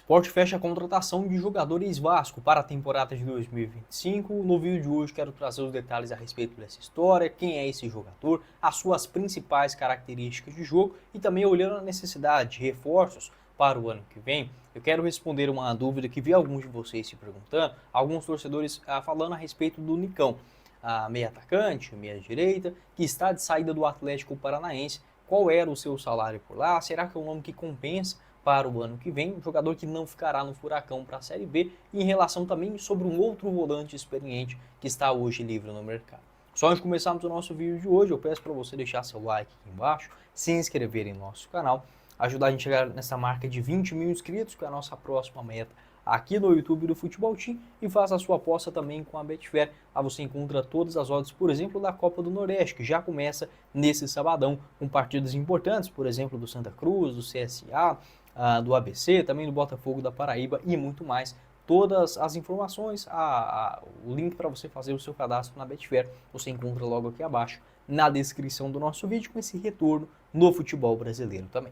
Sport fecha a contratação de jogadores Vasco para a temporada de 2025. No vídeo de hoje quero trazer os detalhes a respeito dessa história, quem é esse jogador, as suas principais características de jogo e também olhando a necessidade de reforços para o ano que vem. Eu quero responder uma dúvida que vi alguns de vocês se perguntando, alguns torcedores falando a respeito do Nicão, meia atacante, meia direita, que está de saída do Atlético Paranaense. Qual era o seu salário por lá? Será que é um nome que compensa para o ano que vem, um jogador que não ficará no furacão para a Série B, e em relação também sobre um outro volante experiente que está hoje livre no mercado. Só antes de começarmos o nosso vídeo de hoje, eu peço para você deixar seu like aqui embaixo, se inscrever em nosso canal, ajudar a gente a chegar nessa marca de 20 mil inscritos, que é a nossa próxima meta aqui no YouTube do Futebol Team, e faça a sua aposta também com a Betfair. Lá você encontra todas as odds, por exemplo, da Copa do Nordeste, que já começa nesse sabadão, com partidas importantes, por exemplo, do Santa Cruz, do CSA, do ABC, também do Botafogo da Paraíba e muito mais. Todas as informações, o link para você fazer o seu cadastro na Betfair, você encontra logo aqui abaixo na descrição do nosso vídeo, com esse retorno no futebol brasileiro também.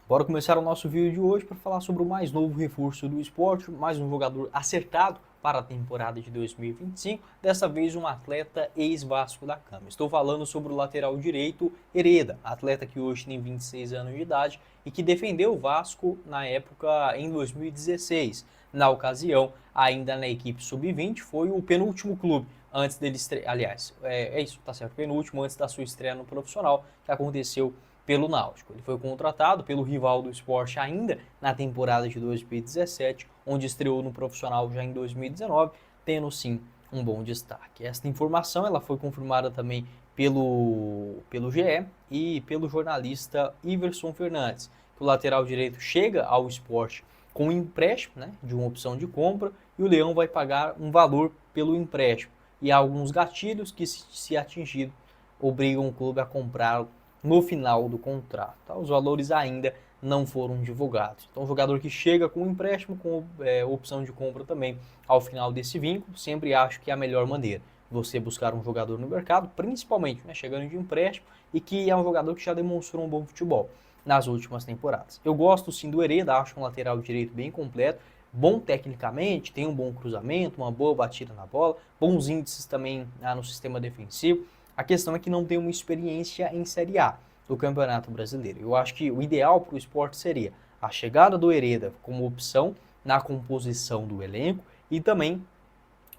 Bora começar o nosso vídeo de hoje para falar sobre o mais novo reforço do esporte, mais um jogador acertado para a temporada de 2025, dessa vez um atleta ex-Vasco da Gama. Estou falando sobre o lateral direito Hereda, atleta que hoje tem 26 anos de idade e que defendeu o Vasco na época em 2016. Na ocasião, ainda na equipe sub-20, foi o penúltimo clube antes dele estrear, aliás, isso, tá certo, penúltimo antes da sua estreia no profissional, que aconteceu pelo Náutico. Ele foi contratado pelo rival do Sport ainda na temporada de 2017, onde estreou no profissional já em 2019, tendo sim um bom destaque. Esta informação ela foi confirmada também pelo GE e pelo jornalista Iverson Fernandes, que o lateral direito chega ao Sport com um empréstimo, né, de uma opção de compra, e o Leão vai pagar um valor pelo empréstimo. E há alguns gatilhos que, se atingido, obrigam o clube a comprá-lo no final do contrato. Tá? Os valores ainda não foram divulgados. Então, o jogador que chega com empréstimo, com opção de compra também ao final desse vínculo, sempre acho que é a melhor maneira. Você buscar um jogador no mercado, principalmente chegando de empréstimo, e que é um jogador que já demonstrou um bom futebol nas últimas temporadas. Eu gosto sim do Hereda, acho um lateral direito bem completo, bom tecnicamente, tem um bom cruzamento, uma boa batida na bola, bons índices também no sistema defensivo. A questão é que não tem uma experiência em Série A do Campeonato Brasileiro. Eu acho que o ideal para o Sport seria a chegada do Hereda como opção na composição do elenco e também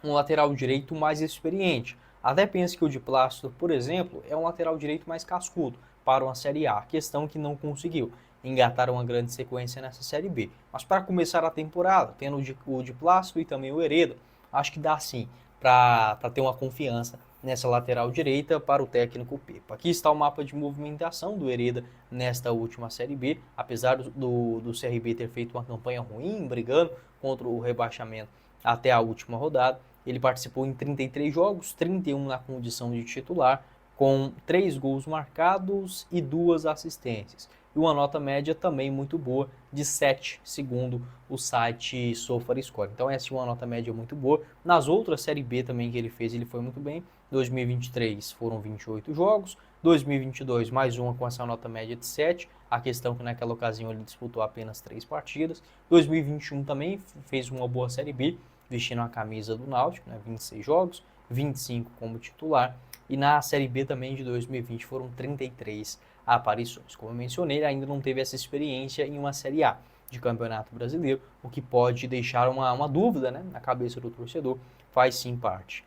um lateral direito mais experiente. Até penso que o de Plácido, por exemplo, é um lateral direito mais cascudo para uma Série A. A questão é que não conseguiu engatar uma grande sequência nessa Série B. Mas para começar a temporada, tendo o de Plácido e também o Hereda, acho que dá sim para ter uma confiança nessa lateral direita para o técnico Pepa. Aqui está o mapa de movimentação do Hereda nesta última Série B, apesar do CRB ter feito uma campanha ruim, brigando contra o rebaixamento até a última rodada. Ele participou em 33 jogos, 31 na condição de titular, com 3 gols marcados e 2 assistências. E uma nota média também muito boa, de 7, segundo o site SofaScore. Então essa é uma nota média muito boa. Nas outras Série B também que ele fez, ele foi muito bem. 2023 foram 28 jogos, 2022 mais uma com essa nota média de 7, a questão que naquela ocasião ele disputou apenas 3 partidas. 2021 também fez uma boa Série B, vestindo a camisa do Náutico, 26 jogos, 25 como titular. E na Série B também de 2020 foram 33 aparições. Como eu mencionei, ele ainda não teve essa experiência em uma Série A de Campeonato Brasileiro, o que pode deixar uma dúvida na cabeça do torcedor. Faz sim parte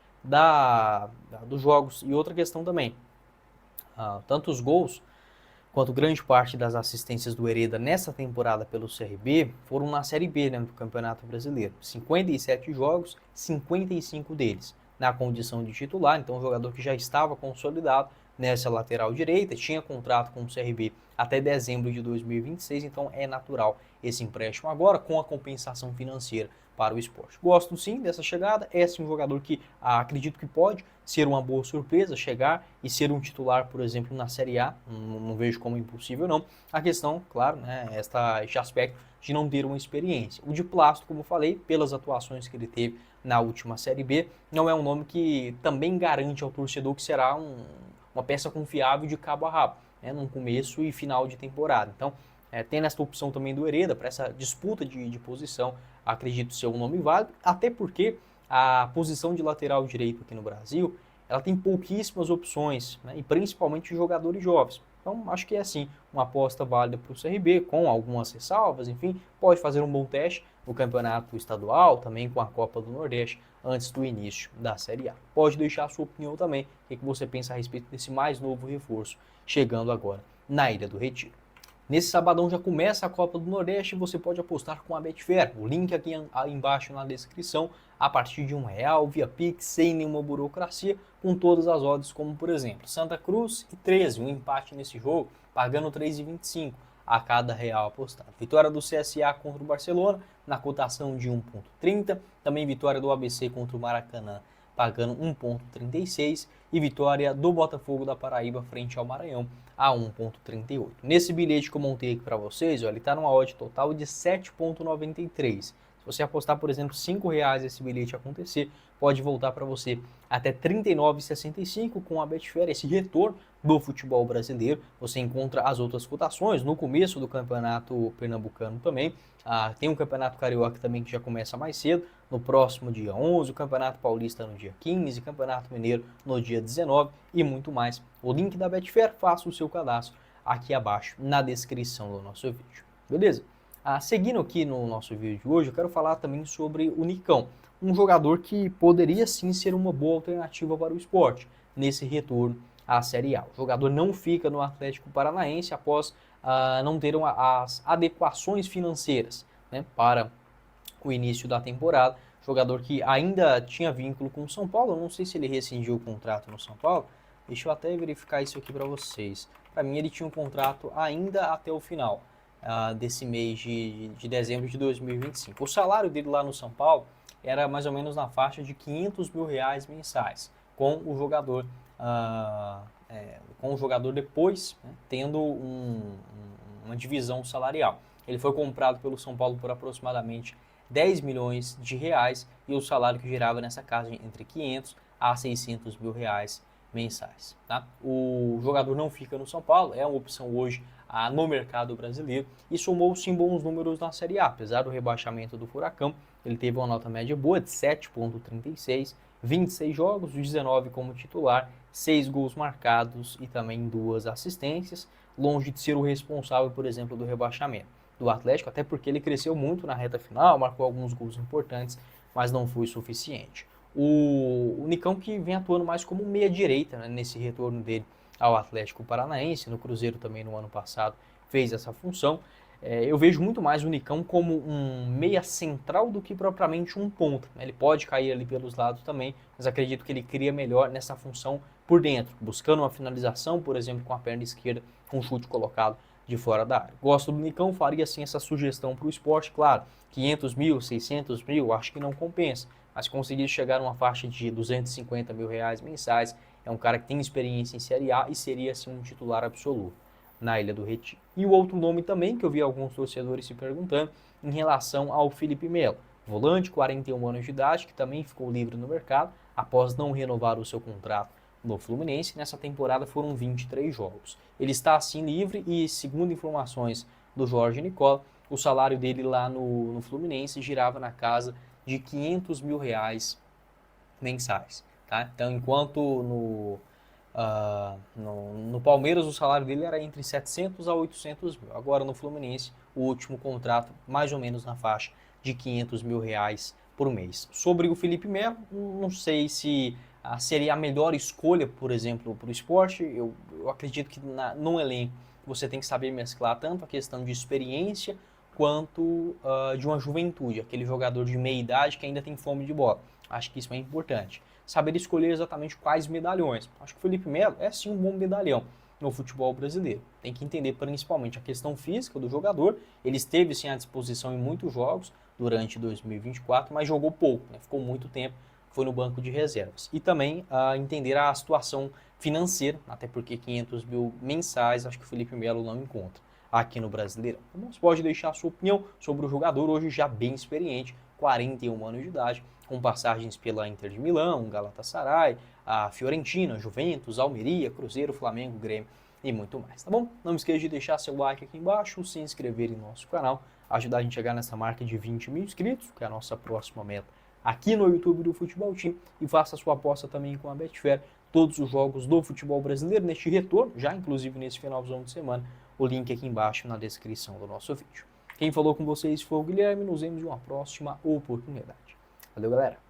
dos jogos. E outra questão também, tanto os gols quanto grande parte das assistências do Hereda nessa temporada pelo CRB foram na Série B do Campeonato Brasileiro. 57 jogos, 55 deles na condição de titular, então um jogador que já estava consolidado nessa lateral direita, tinha contrato com o CRB até dezembro de 2026, então é natural esse empréstimo agora com a compensação financeira para o Sport. Gosto sim dessa chegada, é sim um jogador que acredito que pode ser uma boa surpresa, chegar e ser um titular, por exemplo, na Série A, não vejo como impossível não. A questão, claro, este aspecto de não ter uma experiência. O de Plácido, como eu falei, pelas atuações que ele teve na última Série B, não é um nome que também garante ao torcedor que será uma peça confiável de cabo a rabo, no começo e final de temporada. Então, tendo essa opção também do Hereda para essa disputa de posição, acredito ser um nome válido, até porque a posição de lateral direito aqui no Brasil, ela tem pouquíssimas opções, né, e principalmente jogadores jovens. Então, acho que é assim, uma aposta válida para o CRB, com algumas ressalvas, enfim, pode fazer um bom teste no campeonato estadual, também com a Copa do Nordeste, antes do início da Série A. Pode deixar a sua opinião também, o que você pensa a respeito desse mais novo reforço chegando agora na Ilha do Retiro. Nesse sabadão já começa a Copa do Nordeste e você pode apostar com a Betfair. O link aqui embaixo na descrição, a partir de R$1 via Pix, sem nenhuma burocracia, com todas as odds, como por exemplo, Santa Cruz e 13, um empate nesse jogo, pagando 3,25 a cada real apostado. Vitória do CSA contra o Barcelona, na cotação de 1,30. Também vitória do ABC contra o Maracanã, pagando 1,36. E vitória do Botafogo da Paraíba frente ao Maranhão, a 1,38. Nesse bilhete que eu montei aqui para vocês, ó, ele está numa odd total de 7,93. Se você apostar, por exemplo, R$5 esse bilhete acontecer, pode voltar para você até R$ 39,65 com a Betfair, esse retorno do futebol brasileiro. Você encontra as outras cotações no começo do campeonato pernambucano também. Tem um campeonato carioca também que já começa mais cedo, no próximo dia 11, o Campeonato Paulista no dia 15, Campeonato Mineiro no dia 19 e muito mais. O link da Betfair, faça o seu cadastro aqui abaixo na descrição do nosso vídeo. Beleza? Seguindo aqui no nosso vídeo de hoje, eu quero falar também sobre o Nicão, um jogador que poderia sim ser uma boa alternativa para o esporte nesse retorno à Série A. O jogador não fica no Atlético Paranaense após não ter as adequações financeiras, né, para o início da temporada. Jogador que ainda tinha vínculo com o São Paulo, eu não sei se ele rescindiu o contrato no São Paulo, deixa eu até verificar isso aqui para vocês. Para mim ele tinha um contrato ainda até o final desse mês de dezembro de 2025. O salário dele lá no São Paulo era mais ou menos na faixa de R$500 mil mensais, com o jogador depois, né, tendo uma divisão salarial. Ele foi comprado pelo São Paulo por aproximadamente R$10 milhões e o salário que girava nessa casa entre 500 a 600 mil reais mensais. Tá? O jogador não fica no São Paulo, é uma opção hoje no mercado brasileiro e somou sim bons números na Série A. Apesar do rebaixamento do Furacão, ele teve uma nota média boa de 7,36, 26 jogos, 19 como titular, 6 gols marcados e também 2 assistências, longe de ser o responsável, por exemplo, do rebaixamento do Atlético, até porque ele cresceu muito na reta final, marcou alguns gols importantes, mas não foi suficiente. O Nicão que vem atuando mais como meia-direita, né, nesse retorno dele ao Atlético Paranaense, no Cruzeiro também no ano passado fez essa função. Eu vejo muito mais o Nicão como um meia central do que propriamente um ponta. Ele pode cair ali pelos lados também, mas acredito que ele cria melhor nessa função por dentro, buscando uma finalização, por exemplo, com a perna esquerda, com um chute colocado de fora da área. Gosto do Nicão, faria sim essa sugestão para o esporte, claro, 500 mil, 600 mil, acho que não compensa, mas conseguir chegar numa faixa de R$250 mil mensais, é um cara que tem experiência em Série A e seria assim um titular absoluto na Ilha do Retiro. E o outro nome também que eu vi alguns torcedores se perguntando em relação ao Felipe Melo, volante, 41 anos de idade, que também ficou livre no mercado após não renovar o seu contrato no Fluminense. Nessa temporada foram 23 jogos. Ele está assim livre e, segundo informações do Jorge Nicola, o salário dele lá no Fluminense girava na casa de R$500 mil mensais. Tá? Então, enquanto no Palmeiras o salário dele era entre 700 a 800 mil. Agora no Fluminense, o último contrato mais ou menos na faixa de R$500 mil por mês. Sobre o Felipe Melo, não sei se seria a melhor escolha, por exemplo, para o esporte. Eu acredito que num elenco você tem que saber mesclar tanto a questão de experiência quanto de uma juventude, aquele jogador de meia idade que ainda tem fome de bola. Acho que isso é importante. Saber escolher exatamente quais medalhões. Acho que o Felipe Melo é sim um bom medalhão no futebol brasileiro. Tem que entender principalmente a questão física do jogador. Ele esteve sim à disposição em muitos jogos durante 2024, mas jogou pouco, né? Ficou muito tempo, foi no banco de reservas. E também entender a situação financeira, até porque 500 mil mensais, acho que o Felipe Melo não encontra aqui no Brasileirão. Então, você pode deixar a sua opinião sobre o jogador, hoje já bem experiente, 41 anos de idade, com passagens pela Inter de Milão, Galatasaray, a Fiorentina, Juventus, Almeria, Cruzeiro, Flamengo, Grêmio e muito mais, tá bom? Não esqueça de deixar seu like aqui embaixo, se inscrever em nosso canal, ajudar a gente a chegar nessa marca de 20 mil inscritos, que é a nossa próxima meta aqui no YouTube do Futebol Team, e faça sua aposta também com a Betfair, todos os jogos do futebol brasileiro neste retorno, já inclusive nesse finalzão de semana, o link aqui embaixo na descrição do nosso vídeo. Quem falou com vocês foi o Guilherme, nos vemos em uma próxima oportunidade. Valeu, galera!